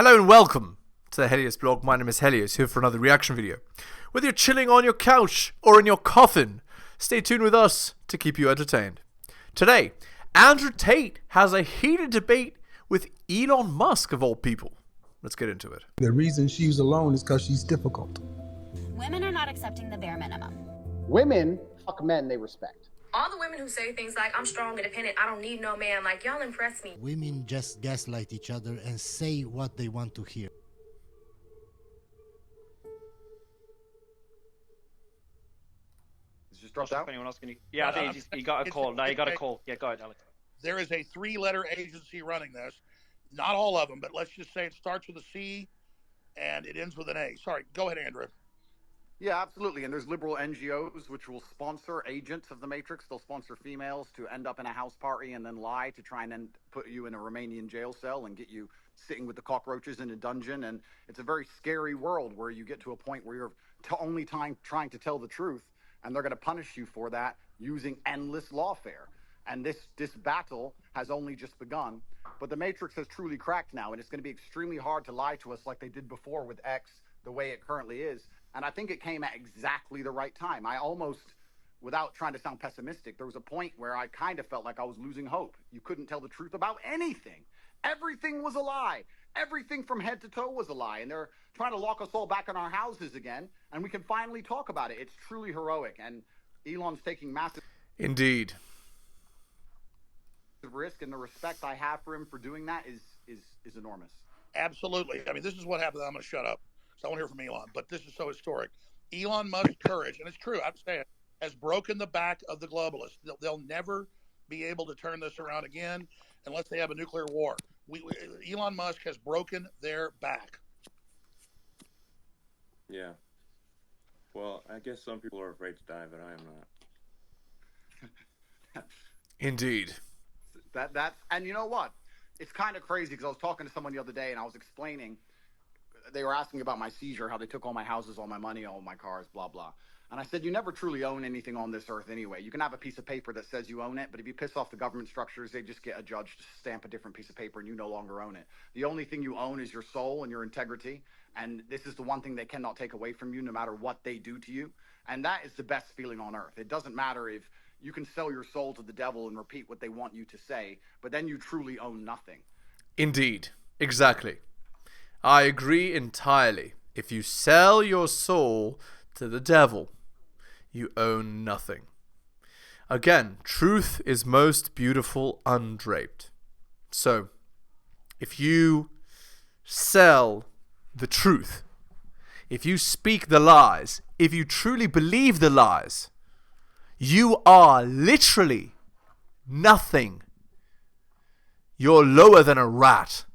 Hello and welcome to the Helios blog. My name is Helios, here for another reaction video. Whether you're chilling on your couch or in your coffin, stay tuned with us to keep you entertained. Today, Andrew Tate has a heated debate with Elon Musk, of all people. Let's get into it. The reason she's alone is because she's difficult. Women are not accepting the bare minimum. Women fuck men they respect. All the women who say things like, I'm strong, independent, I don't need no man, like, y'all impress me. Women just gaslight each other and say what they want to hear. It's just dropped out. Anyone else can? Yeah, I think he got a call. No, you got a call. Yeah, go ahead, Alex. There is a three-letter agency running this. Not all of them, but let's just say it starts with a C and it ends with an A. Sorry, go ahead, Andrew. Yeah, absolutely. And there's liberal NGOs which will sponsor agents of the Matrix. They'll sponsor females to end up in a house party and then lie to try and then put you in a Romanian jail cell and get you sitting with the cockroaches in a dungeon. And it's a very scary world where you get to a point where you're only trying to tell the truth, and they're going to punish you for that using endless lawfare. And this battle has only just begun. But the Matrix has truly cracked now, and it's going to be extremely hard to lie to us like they did before with X, the way it currently is. And I think it came at exactly the right time. I almost, without trying to sound pessimistic, there was a point where I kind of felt like I was losing hope. You couldn't tell the truth about anything. Everything was a lie. Everything from head to toe was a lie. And they're trying to lock us all back in our houses again, and we can finally talk about it. It's truly heroic, and Elon's taking massive Indeed. risk, and the respect I have for him for doing that is enormous. Absolutely. I mean, this is what happened. I'm going to shut up because I want to hear from Elon, but this is so historic. Elon Musk's courage, and it's true, I'm saying, has broken the back of the globalists. They'll never be able to turn this around again unless they have a nuclear war. Elon Musk has broken their back. Yeah. Well, I guess some people are afraid to die, but I am not. Indeed. That's and you know what? It's kind of crazy because I was talking to someone the other day and I was explaining. They were asking about my seizure, how they took all my houses, all my money, all my cars, blah blah. And I said, you never truly own anything on this earth anyway. You can have a piece of paper that says you own it, but if you piss off the government structures, they just get a judge to stamp a different piece of paper and you no longer own it. The only thing you own is your soul and your integrity. And this is the one thing they cannot take away from you no matter what they do to you. And that is the best feeling on earth. It doesn't matter if you can sell your soul to the devil and repeat what they want you to say, but then you truly own nothing. Indeed. Exactly. I agree entirely. If you sell your soul to the devil, you own nothing. Again, truth is most beautiful undraped. So, if you sell the truth, if you speak the lies, if you truly believe the lies, you are literally nothing. You're lower than a rat.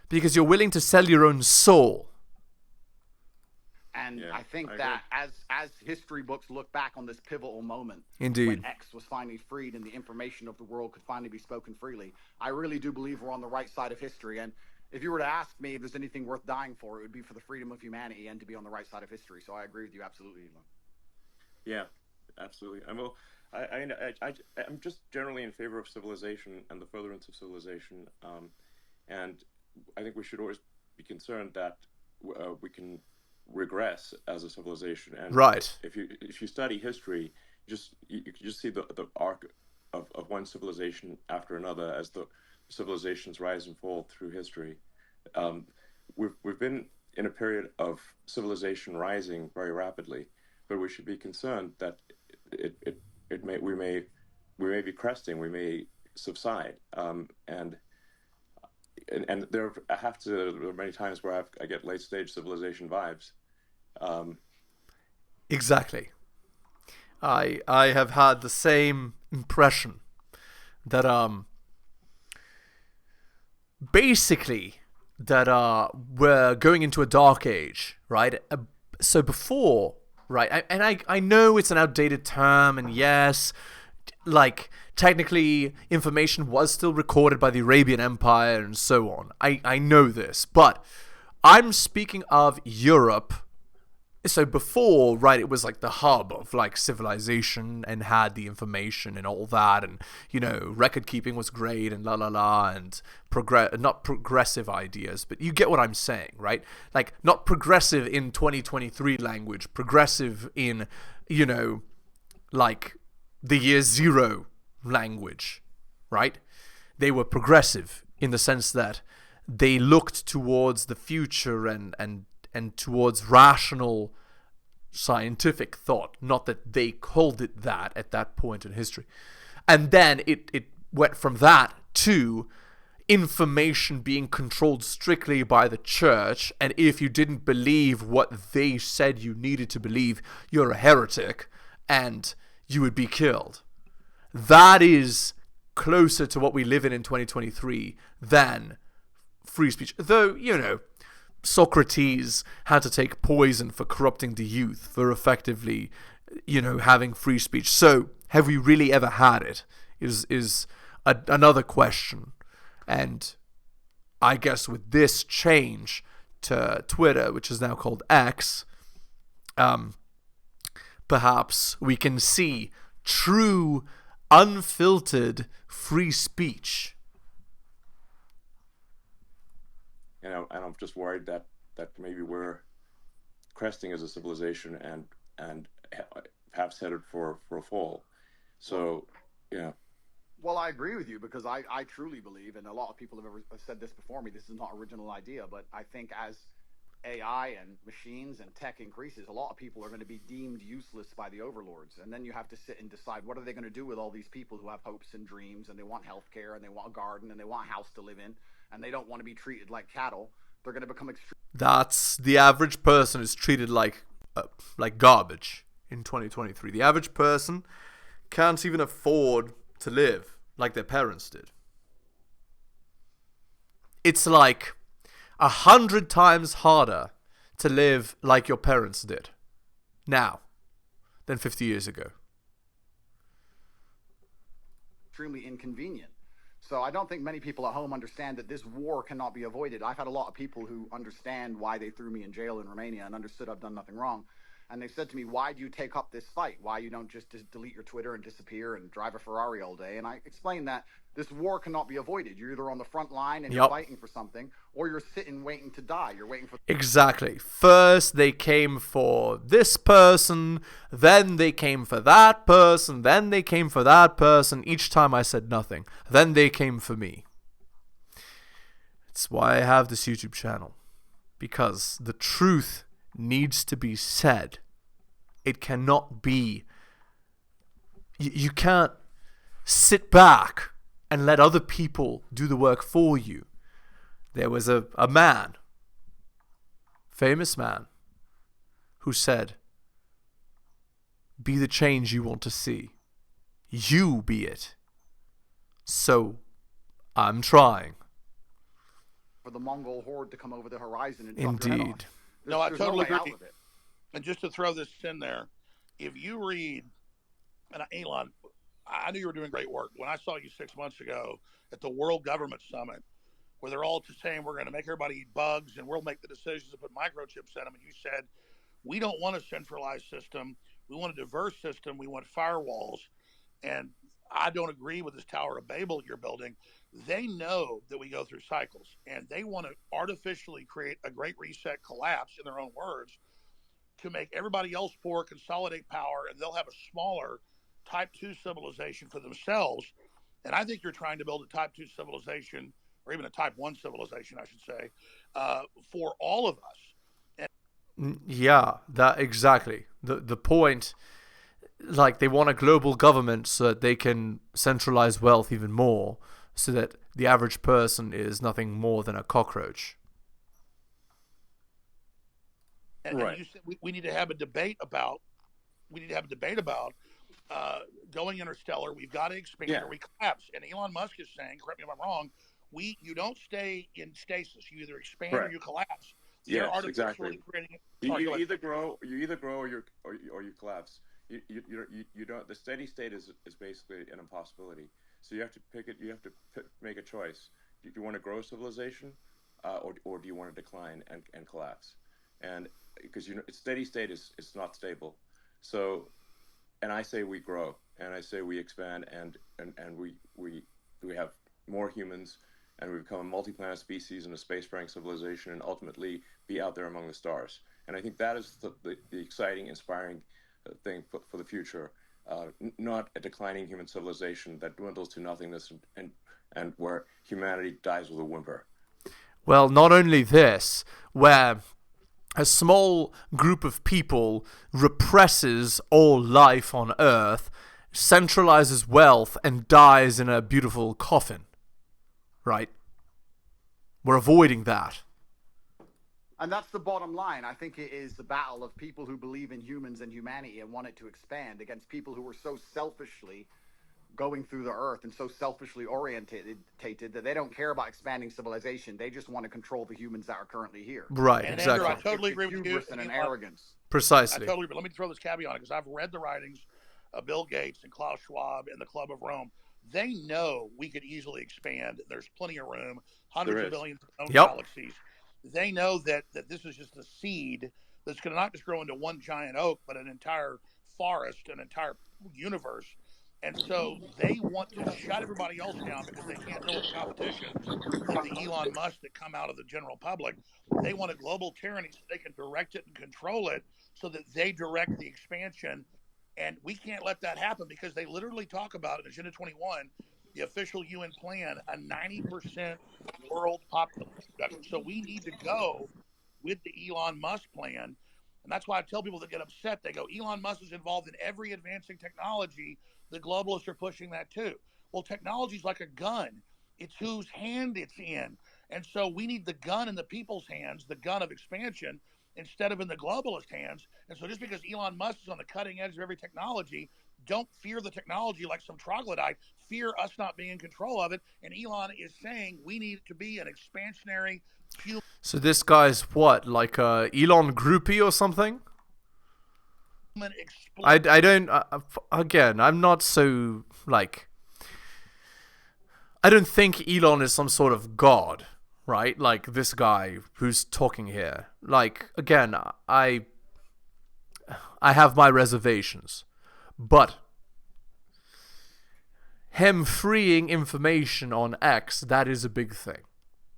Because you're willing to sell your own soul. And Yeah, I think I that as history books look back on this pivotal moment, Indeed. when X was finally freed and the information of the world could finally be spoken freely, I really do believe we're on the right side of history. And if you were to ask me if there's anything worth dying for, it would be for the freedom of humanity and to be on the right side of history. So I agree with you absolutely, Elon. Yeah, absolutely. I'm just generally in favor of civilization and the furtherance of civilization. And I think we should always be concerned that we can regress as a civilization. And Right. If you study history, you can just see the arc of one civilization after another as the civilizations rise and fall through history. We've been in a period of civilization rising very rapidly, but we should be concerned that we may be cresting, we may subside, and there are many times where I get late stage civilization vibes. Exactly. I have had the same impression that basically that we're going into a dark age, right? So before, right, I know it's an outdated term, and yes, like technically information was still recorded by the Arabian Empire and so on. I know this, but I'm speaking of Europe So before, right, it was like the hub of like civilization and had the information and all that, and you know, record keeping was great and la la la, and not progressive ideas, but you get what I'm saying, right? Like not progressive in 2023 language, progressive in, you know, like the year zero language, right? They were progressive in the sense that they looked towards the future and towards rational scientific thought, not that they called it that at that point in history. And then it went from that to information being controlled strictly by the church, and if you didn't believe what they said you needed to believe, you're a heretic, and you would be killed. That is closer to what we live in 2023 than free speech. Though, you know, Socrates had to take poison for corrupting the youth, for effectively, you know, having free speech. So, have we really ever had it? Is another question. And I guess with this change to Twitter, which is now called X, perhaps we can see true, unfiltered free speech. And I'm just worried that maybe we're cresting as a civilization and perhaps headed for a fall. So, yeah. Well, I agree with you because I truly believe, and a lot of people have said this before me, this is not an original idea, but I think as AI and machines and tech increases, a lot of people are going to be deemed useless by the overlords. And then you have to sit and decide, what are they going to do with all these people who have hopes and dreams, and they want healthcare, and they want a garden, and they want a house to live in, and they don't want to be treated like cattle. They're going to become extreme. That's the average person is treated like garbage in 2023. The average person can't even afford to live like their parents did. It's like 100 times harder to live like your parents did now than 50 years ago. Extremely inconvenient. So I don't think many people at home understand that this war cannot be avoided. I've had a lot of people who understand why they threw me in jail in Romania and understood I've done nothing wrong. And they said to me, why do you take up this fight? Why you don't just delete your Twitter and disappear and drive a Ferrari all day? And I explained that this war cannot be avoided. You're either on the front line and you're fighting for something, or you're sitting waiting to die. You're waiting for... Exactly. First they came for this person, then they came for that person, then they came for that person. Each time I said nothing. Then they came for me. It's why I have this YouTube channel. Because the truth needs to be said. It cannot be... You can't sit back and let other people do the work for you. There was a man, famous man, who said, be the change you want to see. You be it. So, I'm trying. For the Mongol horde to come over the horizon and drop your head Indeed. off. No, I totally way out agree. of it. And just to throw this in there, if you read, and Elon, I knew you were doing great work. When I saw you 6 months ago at the World Government Summit, where they're all just saying we're going to make everybody eat bugs and we'll make the decisions to put microchips in them, and you said, we don't want a centralized system. We want a diverse system. We want firewalls. And I don't agree with this Tower of Babel you're building. They know that we go through cycles, and they want to artificially create a great reset collapse, in their own words, to make everybody else poor, consolidate power, and they'll have a smaller type 2 civilization for themselves. And I think you're trying to build a type 2 civilization, or even a type 1 civilization, I should say, for all of us. Yeah, that exactly. The point, like, they want a global government so that they can centralize wealth even more, so that the average person is nothing more than a cockroach. And you said we need to have a debate about. Going interstellar. We've got to expand or we collapse. And Elon Musk is saying, correct me if I'm wrong, you don't stay in stasis. You either expand or you collapse. Yes, exactly. You either grow or you collapse. You don't. The steady state is basically an impossibility. So you have to pick it. You have to make a choice. Do you want to grow civilization, or do you want to decline and collapse? and because it's steady state is not stable. So, and I say we grow, and I say we expand, and we have more humans, and we become a multi-planet species and a spacefaring civilization, and ultimately be out there among the stars. And I think that is the exciting, inspiring thing for the future. Not a declining human civilization that dwindles to nothingness and where humanity dies with a whimper. Well, not only this, where a small group of people represses all life on Earth, centralizes wealth, and dies in a beautiful coffin. Right? We're avoiding that. And that's the bottom line. I think it is the battle of people who believe in humans and humanity and want it to expand against people who are so selfishly going through the earth and so selfishly orientated that they don't care about expanding civilization. They just want to control the humans that are currently here. Right, And exactly. Andrew, I totally agree with you. Hubris and an arrogance. Precisely. I totally agree. Let me throw this caveat on it, because I've read the writings of Bill Gates and Klaus Schwab and the Club of Rome. They know we could easily expand. There's plenty of room, hundreds of billions of known galaxies. They know that this is just a seed that's going to not just grow into one giant oak, but an entire forest, an entire universe. And so they want to shut everybody else down because they can't deal with the competition, like the Elon Musk that come out of the general public. They want a global tyranny so they can direct it and control it, so that they direct the expansion. And we can't let that happen, because they literally talk about it in Agenda 21, the official UN plan, a 90% world population reduction. So we need to go with the Elon Musk plan. And that's why I tell people that get upset, they go, Elon Musk is involved in every advancing technology. The globalists are pushing that too. Well, technology is like a gun. It's whose hand it's in. And so we need the gun in the people's hands, the gun of expansion, instead of in the globalist hands. And so just because Elon Musk is on the cutting edge of every technology, don't fear the technology like some troglodyte. Fear us not being in control of it. And Elon is saying we need to be an expansionary human. So this guy's what, like a Elon groupie or something? I don't, again, I'm not so, like, I don't think Elon is some sort of god, right? Like this guy who's talking here. Like, again, I have my reservations, but him freeing information on X, that is a big thing,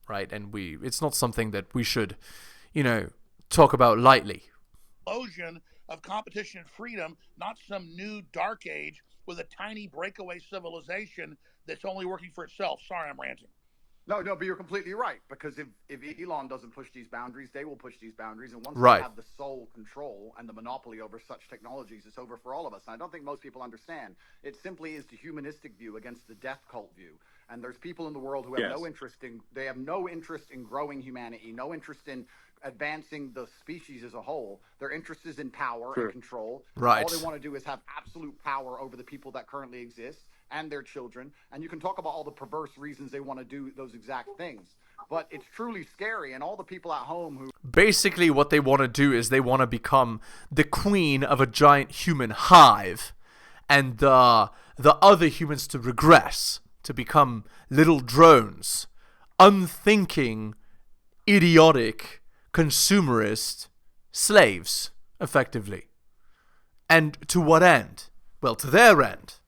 right? And it's not something that we should, talk about lightly. Explosion of competition and freedom, not some new dark age with a tiny breakaway civilization that's only working for itself. Sorry, I'm ranting. No, but you're completely right, because if Elon doesn't push these boundaries, they will push these boundaries, and once they have the sole control and the monopoly over such technologies, it's over for all of us. And I don't think most people understand. It simply is the humanistic view against the death cult view. And there's people in the world who have no interest in growing humanity, no interest in advancing the species as a whole. Their interest is in power and control. Right. All they want to do is have absolute power over the people that currently exist and their children. And you can talk about all the perverse reasons they want to do those exact things, but it's truly scary. And all the people at home who basically what they want to do is they want to become the queen of a giant human hive, and the other humans to regress, to become little drones, unthinking, idiotic, consumerist slaves, effectively. And to what end? Well, to their end.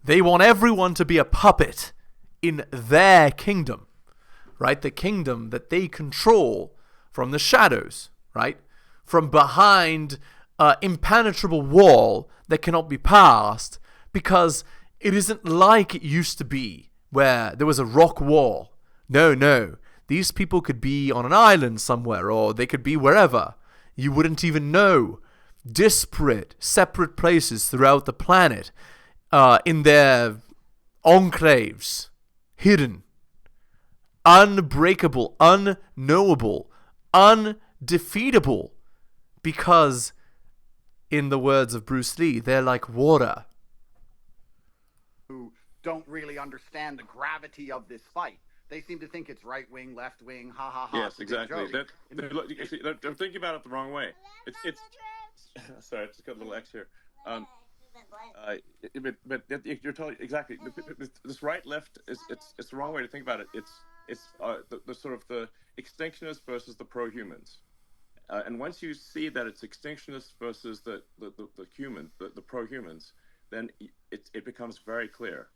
They want everyone to be a puppet in their kingdom, right? The kingdom that they control from the shadows, right? From behind an impenetrable wall that cannot be passed, because it isn't like it used to be where there was a rock wall. No. These people could be on an island somewhere, or they could be wherever. You wouldn't even know. Disparate, separate places throughout the planet, in their enclaves, hidden, unbreakable, unknowable, undefeatable, because, in the words of Bruce Lee, they're like water. Who don't really understand the gravity of this fight. They seem to think it's right wing, left wing, ha ha ha. Yes, exactly. They're thinking about it the wrong way. It's sorry, I just got a little X here. But you're totally exactly. This right left it's the wrong way to think about it. It's the sort of the extinctionists versus the pro-humans, And once you see that it's extinctionists versus the pro-humans, then it becomes very clear.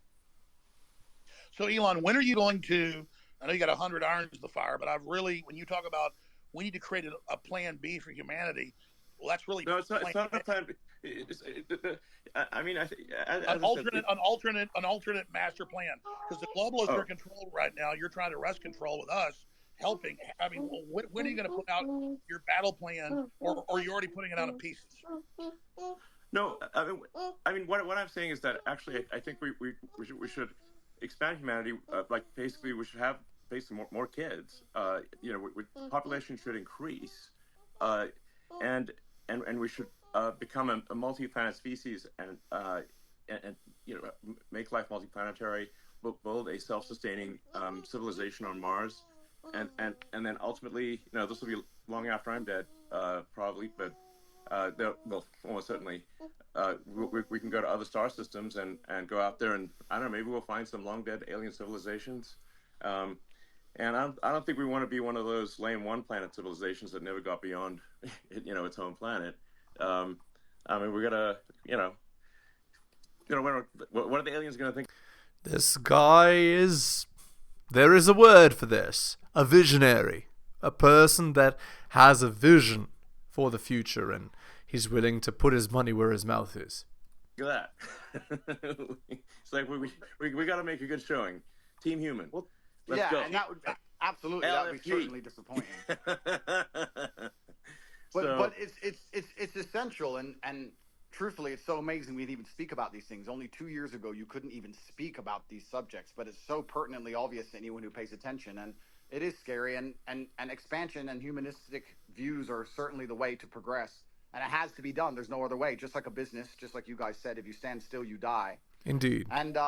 So, Elon, when are you going to? I know you got 100 irons in the fire, but when you talk about we need to create a plan B for humanity, well, that's really no. It's not a plan B. I mean, an alternate master plan, because the globalists are controlled right now. You're trying to wrest control with us, helping. I mean, when are you going to put out your battle plan, or you're already putting it out in pieces? No, I mean, what I'm saying is that actually, I think we should expand humanity. Like basically, we should have basically more kids. Population should increase, and we should become a multi-planet species and make life multiplanetary, build a self-sustaining civilization on Mars, and then ultimately, this will be long after I'm dead, probably, but well, almost certainly, we can go to other star systems and go out there and, I don't know, maybe we'll find some long dead alien civilizations. And I don't think we want to be one of those lame one planet civilizations that never got beyond, its home planet. I mean, we gotta, what are the aliens gonna think? This guy there is a word for this, a visionary, a person that has a vision for the future, and he's willing to put his money where his mouth is. Look at that. It's like we got to make a good showing. Team Human. Well, Let's go. And that would absolutely that would be certainly disappointing. But it's essential, and truthfully, it's so amazing we'd even speak about these things. Only 2 years ago, you couldn't even speak about these subjects, but it's so pertinently obvious to anyone who pays attention, and it is scary. And expansion and humanistic views are certainly the way to progress, and it has to be done. There's no other way. Just like a business, just like you guys said, if you stand still, you die. Indeed. And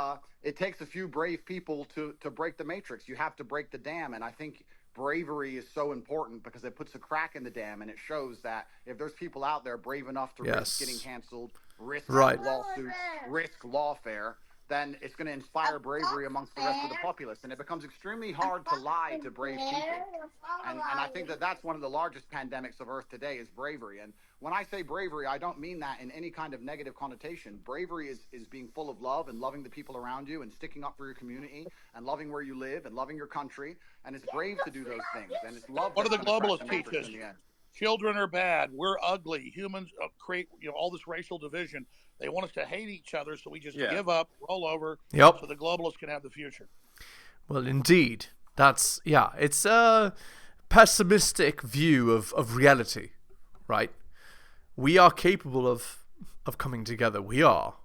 it takes a few brave people to break the matrix. You have to break the dam, and I think bravery is so important because it puts a crack in the dam, and it shows that if there's people out there brave enough to risk getting canceled, risk lawsuits, risk lawfare, then it's going to inspire bravery amongst the rest of the populace. And it becomes extremely hard to lie to brave people. And I think that's one of the largest pandemics of Earth today is bravery. And when I say bravery, I don't mean that in any kind of negative connotation. Bravery is being full of love and loving the people around you and sticking up for your community and loving where you live and loving your country. And it's brave to do those things. And it's love. What do the globalists teach us? Children are bad. We're ugly. Humans create all this racial division. They want us to hate each other, so we just give up, roll over, so the globalists can have the future. Well, indeed. It's a pessimistic view of reality, right? We are capable of coming together. We are.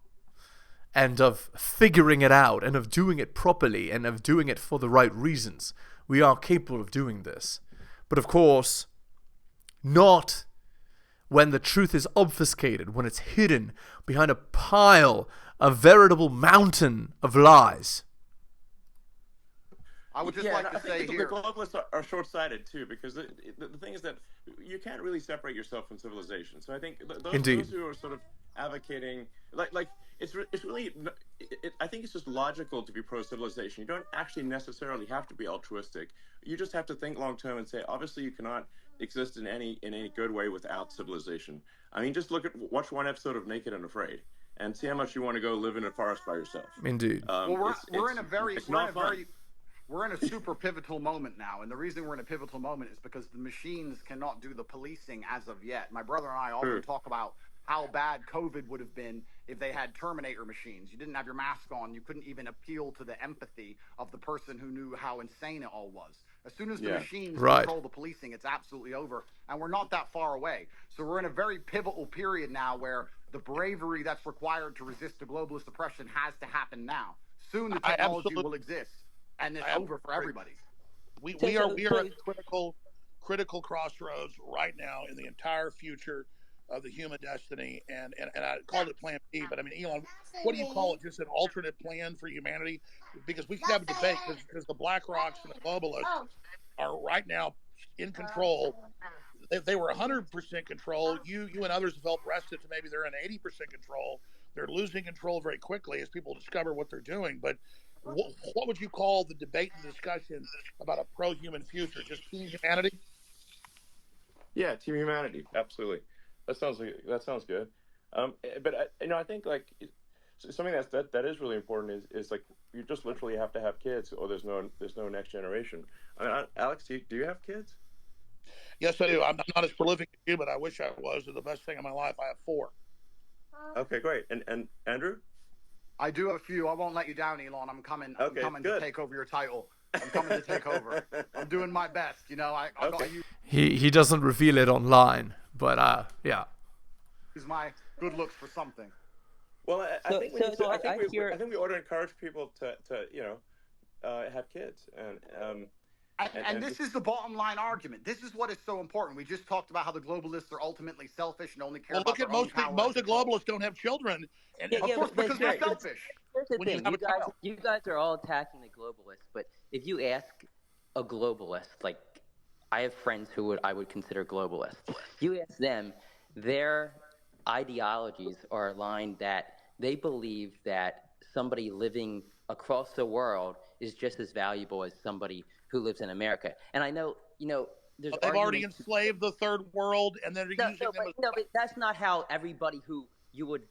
And of figuring it out, and of doing it properly, and of doing it for the right reasons. We are capable of doing this. But of course, not when the truth is obfuscated, when it's hidden behind a pile, a veritable mountain of lies. I would just like to say here, the globalists are short-sighted too, because the thing is that you can't really separate yourself from civilization. So I think those who are sort of advocating, like it's really, I think it's just logical to be pro-civilization. You don't actually necessarily have to be altruistic. You just have to think long-term and say, obviously, you cannot exist in any good way without civilization. I mean, just watch one episode of Naked and Afraid, and see how much you want to go live in a forest by yourself. Indeed. We're in a super pivotal moment now, and the reason we're in a pivotal moment is because the machines cannot do the policing as of yet. My brother and I often talk about how bad COVID would have been if they had Terminator machines. You didn't have your mask on. You couldn't even appeal to the empathy of the person who knew how insane it all was. As soon as the machines control the policing, it's absolutely over, and we're not that far away. So we're in a very pivotal period now where the bravery that's required to resist the globalist oppression has to happen now. Soon the technology will exist, and it's over for everybody. We are at critical crossroads right now in the entire future of the human destiny, and I called it Plan B, but I mean, Elon, what do you call it? Just an alternate plan for humanity? Because we could have a debate, because the Black Rocks and the globalists are right now in control. They were 100% control. You and others have felt rested to maybe they're in 80% control. They're losing control very quickly as people discover what they're doing. But what would you call the debate and discussion about a pro-human future? Just team humanity? Yeah, Team Humanity, absolutely. That sounds good. But I think like something that is really important is like you just literally have to have kids, or there's no next generation. I mean, Alex, do you have kids? Yes, I do. I'm not as prolific as you, but I wish I was. They're the best thing in my life. I have 4. Okay, great. And Andrew? I do have a few. I won't let you down, Elon. I'm coming. I'm Okay, coming good. to take over your title. I'm coming to take over. I'm doing my best. You know, I Okay. gotta use He doesn't reveal it online, but yeah. my good looks for something. Well, I think we ought to encourage people to have kids And this is the bottom line argument. This is what is so important. We just talked about how the globalists are ultimately selfish and only care Well, about look at their own most power. most of the globalists don't have children, and Of course, because they're selfish. Here's the When you thing, have a child. you guys are all attacking the globalists, but if you ask a globalist, like I have friends who I would consider globalists, you ask them, their ideologies are aligned that they believe that somebody living across the world is just as valuable as somebody who lives in America. And I know, there's They've already arguments- enslaved the third world, and they're using them as... but that's not how everybody who you would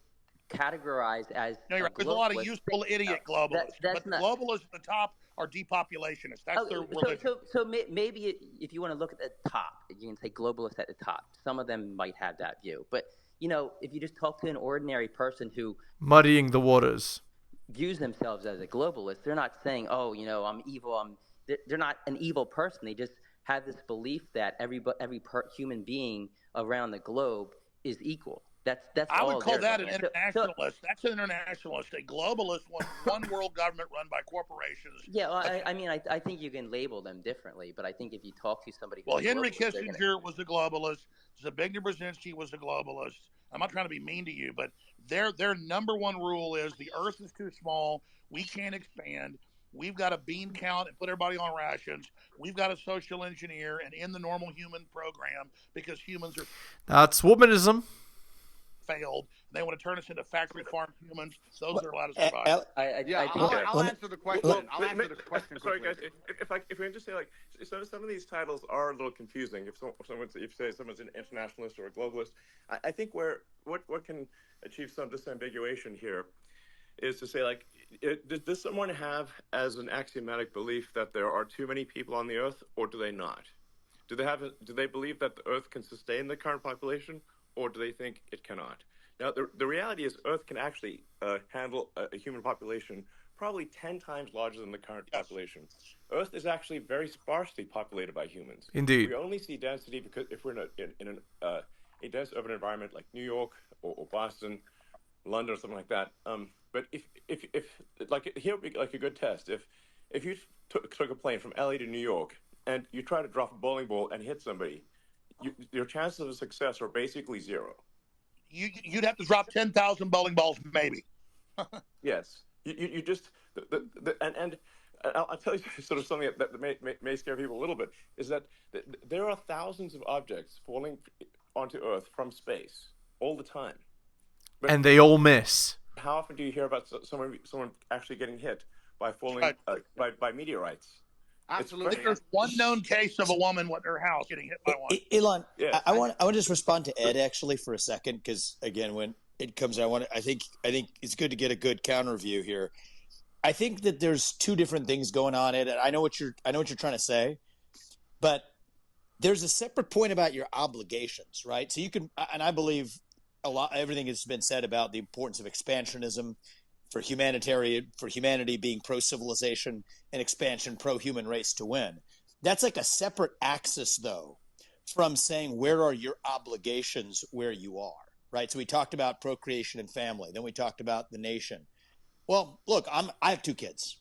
categorize as No, you're right. There's a lot of useful idiot globalists, that's but the not- globalists at the top are depopulationists. That's their religion. So maybe if you want to look at the top, you can say globalists at the top. Some of them might have that view, but if you just talk to an ordinary person who Muddying the waters. views themselves as a globalist, they're not saying, "Oh, I'm evil." They're not an evil person. They just have this belief that every human being around the globe is equal. That's I would all call they're that an looking at. internationalist. That's an internationalist. A globalist wants one world government run by corporations. Yeah, well, I think you can label them differently, but I think if you talk to somebody, Well, who's Henry globalist, they're gonna- Kissinger was a globalist. Zbigniew Brzezinski was a globalist. I'm not trying to be mean to you, but their number one rule is the Earth is too small. We can't expand. We've got to bean count and put everybody on rations. We've got to social engineer and end the normal human program because humans are That's womanism. failed. They want to turn us into factory farm humans. Those are allowed to survive. I'll answer the question. I'll answer the question. Sorry, quickly. guys. If we can just say like, so some of these titles are a little confusing. If someone's an internationalist or a globalist, I think what can achieve some disambiguation here is to say like, does someone have as an axiomatic belief that there are too many people on the Earth, or do they not? Do they believe that the Earth can sustain the current population, or do they think it cannot? Now, the reality is Earth can actually handle a human population probably 10 times larger than the current population. Earth is actually very sparsely populated by humans. Indeed. We only see density because if we're in a dense urban environment like New York or Boston, London or something like that. But if like here would be like a good test. If you took a plane from LA to New York and you try to drop a bowling ball and hit somebody, your chances of success are basically zero. You'd have to drop 10,000 bowling balls, maybe. Yes, you just and I'll tell you sort of something that may scare people a little bit is that there are thousands of objects falling onto Earth from space all the time, and they all miss. How often do you hear about someone actually getting hit by falling by meteorites? Absolutely. There's one known case of a woman with her house getting hit by one. Elon, yeah. I want to just respond to Ed actually for a second because again, when it comes, I think it's good to get a good counter view here. I think that there's two different things going on, Ed. And I know what you're trying to say, but there's a separate point about your obligations, right? So you can, and I believe everything has been said about the importance of expansionism for humanity being pro-civilization and expansion pro-human race to win. That's like a separate axis, though, from saying where are your obligations where you are, right? So we talked about procreation and family. Then we talked about the nation. Well, look, I have 2 kids.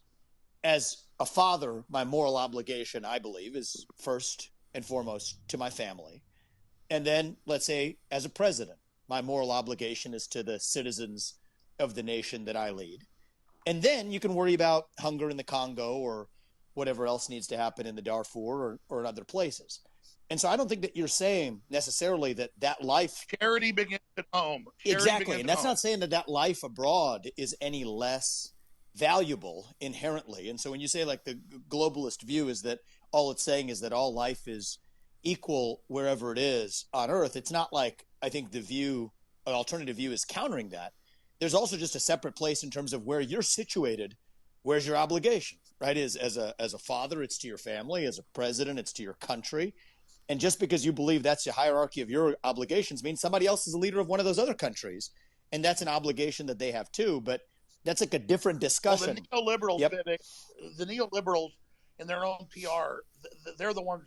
As a father, my moral obligation, I believe, is first and foremost to my family. And then, let's say, as a president, my moral obligation is to the citizens of the nation that I lead. And then you can worry about hunger in the Congo or whatever else needs to happen in the Darfur or in other places. And so I don't think that you're saying necessarily that life... Charity begins at home. Exactly. And that's not saying that life abroad is any less valuable inherently. And so when you say like the globalist view is that all it's saying is that all life is equal wherever it is on Earth, it's not like I think the view, an alternative view, is countering that. There's also just a separate place in terms of where you're situated. Where's your obligation, right? As a father, it's to your family. As a president, it's to your country. And just because you believe that's the hierarchy of your obligations means somebody else is the leader of one of those other countries. And that's an obligation that they have too. But that's like a different discussion. Well, the neoliberals, the neoliberals in their own PR, they're the ones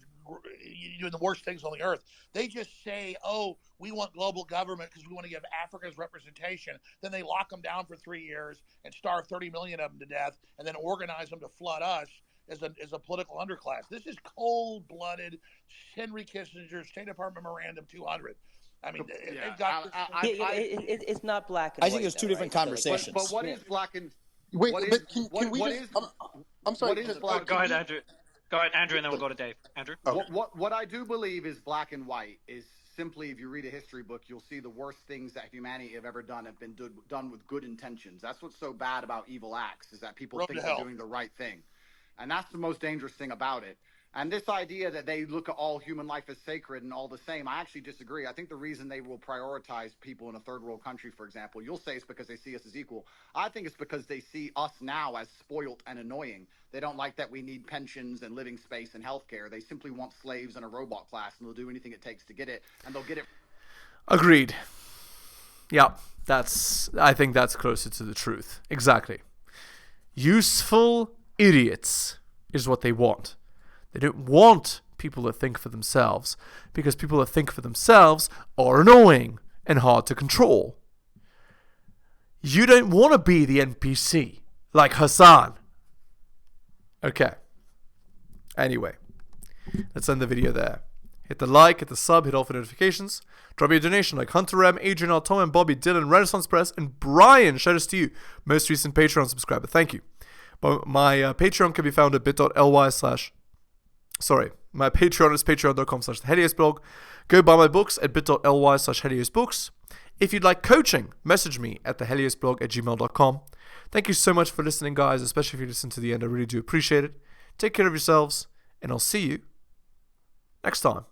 doing the worst things on the earth. They just say, oh, we want global government because we want to give Africa's representation. Then they lock them down for 3 years and starve 30 million of them to death, and then organize them to flood us as a political underclass. This is cold-blooded Henry Kissinger State Department Memorandum 200. I mean, they've got. It's not black and white. I think there's two different conversations. But what is black and wait? What but is, can we just? I'm sorry. Go ahead, Andrew. Go ahead, Andrew, and then we'll go to Dave. Andrew? Okay. What I do believe is black and white is simply, if you read a history book, you'll see the worst things that humanity have ever done have been done with good intentions. That's what's so bad about evil acts, is that people think they're doing the right thing. And that's the most dangerous thing about it. And this idea that they look at all human life as sacred and all the same, I actually disagree. I think the reason they will prioritize people in a third world country, for example, you'll say it's because they see us as equal. I think it's because they see us now as spoilt and annoying. They don't like that we need pensions and living space and healthcare. They simply want slaves and a robot class, and they'll do anything it takes to get it, and they'll get it. Agreed. Yeah, I think that's closer to the truth. Exactly. Useful idiots is what they want. They don't want people to think for themselves, because people that think for themselves are annoying and hard to control. You don't want to be the NPC like Hassan. Okay. Anyway, let's end the video there. Hit the like, hit the sub, hit all for notifications. Drop me a donation like Hunter M, Adrian R, Tom and Bobby, Dylan, Renaissance Press, and Brian. Shout out to you, most recent Patreon subscriber. Thank you. But my Patreon can be found at bit.ly/ my Patreon is patreon.com/theheliosblog. Go buy my books at bit.ly/heliosbooks. If you'd like coaching, message me at theheliosblog@gmail.com. Thank you so much for listening, guys, especially if you listen to the end. I really do appreciate it. Take care of yourselves, and I'll see you next time.